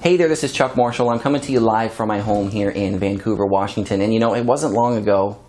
Hey there, this is Chuck Marshall. I'm coming to you live from my home here in Vancouver, Washington. And you know, it wasn't long ago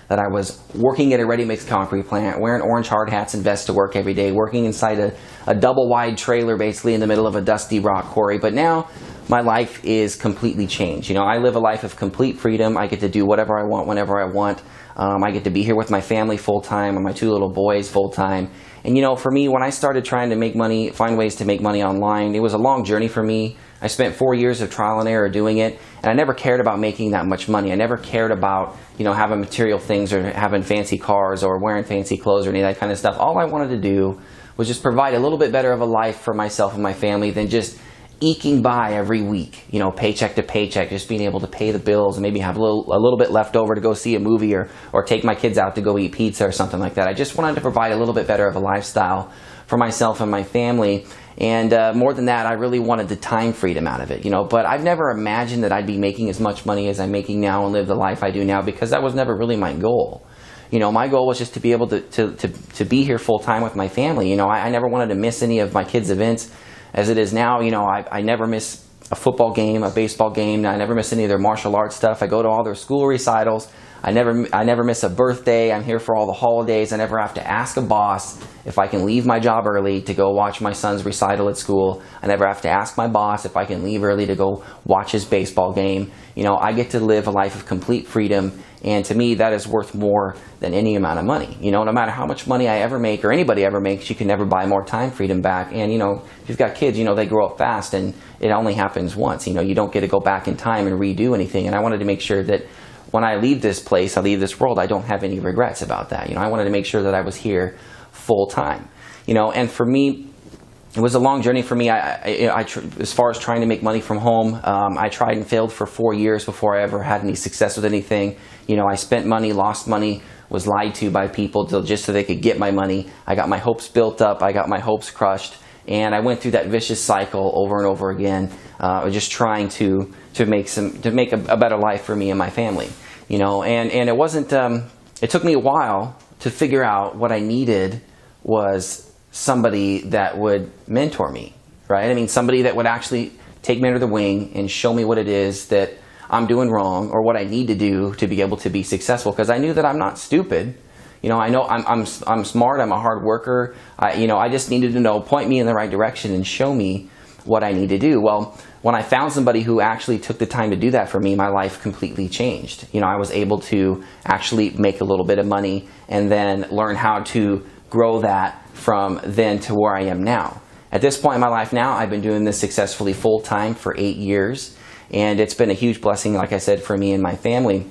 that I was working at a ready-mix concrete plant, wearing orange hard hats and vests to work every day, working inside a double-wide trailer basically in the middle of a dusty rock quarry. But now my life is completely changed. You know, I live a life of complete freedom. I get to do whatever I want, whenever I want. I get to be here with my family full-time and my two little boys full-time. And you know, for me, when I started trying to make money, find ways to make money online, it was a long journey for me. I spent 4 years of trial and error doing it, and I never cared about making that much money. I never cared about, you know, having material things or having fancy cars or wearing fancy clothes or any of that kind of stuff. All I wanted to do was just provide a little bit better of a life for myself and my family than just eking by every week, you know, paycheck to paycheck, just being able to pay the bills and maybe have a little bit left over to go see a movie or take my kids out to go eat pizza or something like that. I just wanted to provide a little bit better of a lifestyle for myself and my family. And more than that, I really wanted the time freedom out of it, you know. But I've never imagined that I'd be making as much money as I'm making now and live the life I do now, because that was never really my goal. You know, my goal was just to be able to be here full time with my family. You know, I never wanted to miss any of my kids' events. As it is now, you know, I never miss a football game, a baseball game. I never miss any of their martial arts stuff. I go to all their school recitals. I never miss a birthday. I'm here for all the holidays. I never have to ask a boss if I can leave my job early to go watch my son's recital at school. I never have to ask my boss if I can leave early to go watch his baseball game. You know, I get to live a life of complete freedom, and to me, that is worth more than any amount of money. You know, no matter how much money I ever make or anybody ever makes, you can never buy more time freedom back. And, you know, if you've got kids, you know, they grow up fast, and it only happens once. You know, you don't get to go back in time and redo anything. And I wanted to make sure that when I leave this place, I leave this world, I don't have any regrets about that. You know, I wanted to make sure that I was here full time. You know, and for me, it was a long journey for me. As far as trying to make money from home, I tried and failed for 4 years before I ever had any success with anything. You know, I spent money, lost money, was lied to by people just so they could get my money. I got my hopes built up, I got my hopes crushed, and I went through that vicious cycle over and over again, just trying to make a better life for me and my family. You know, and it wasn't. It took me a while to figure out what I needed was somebody that would mentor me, right? I mean, somebody that would actually take me under the wing and show me what it is that I'm doing wrong or what I need to do to be able to be successful. Because I knew that I'm not stupid. You know, I know I'm smart. I'm a hard worker. You know, I just needed to know, point me in the right direction and show me what I need to do. Well, when I found somebody who actually took the time to do that for me, my life completely changed. You know, I was able to actually make a little bit of money and then learn how to grow that from then to where I am now. At this point in my life now, I've been doing this successfully full time for 8 years, and it's been a huge blessing, like I said, for me and my family.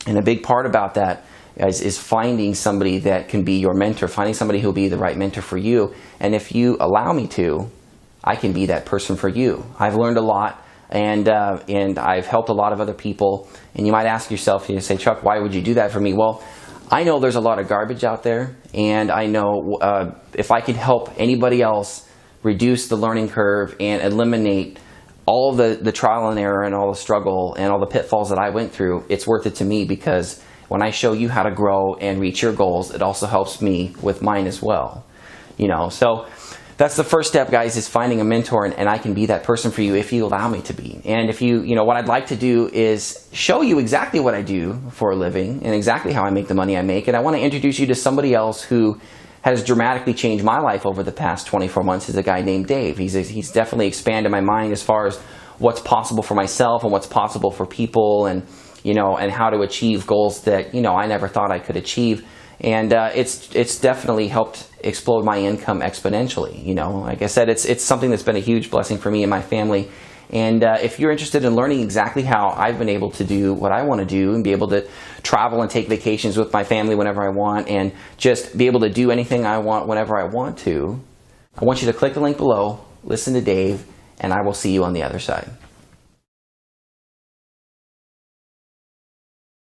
And a big part about that is finding somebody that can be your mentor, finding somebody who will be the right mentor for you. And if you allow me to, I can be that person for you. I've learned a lot, and I've helped a lot of other people. And you might ask yourself, you say, Chuck, why would you do that for me? Well, I know there's a lot of garbage out there, and I know if I can help anybody else reduce the learning curve and eliminate all the trial and error and all the struggle and all the pitfalls that I went through, it's worth it to me, because when I show you how to grow and reach your goals, it also helps me with mine as well. You know, so that's the first step, guys, is finding a mentor, and I can be that person for you if you allow me to be. And if you know, what I'd like to do is show you exactly what I do for a living and exactly how I make the money I make. And I want to introduce you to somebody else who has dramatically changed my life over the past 24 months. Is a guy named Dave. He's definitely expanded my mind as far as what's possible for myself and what's possible for people, and you know, and how to achieve goals that, you know, I never thought I could achieve. And it's definitely helped explode my income exponentially. You know, like I said, it's something that's been a huge blessing for me and my family. And if you're interested in learning exactly how I've been able to do what I want to do and be able to travel and take vacations with my family whenever I want and just be able to do anything I want whenever I want to, I want you to click the link below, listen to Dave, and I will see you on the other side.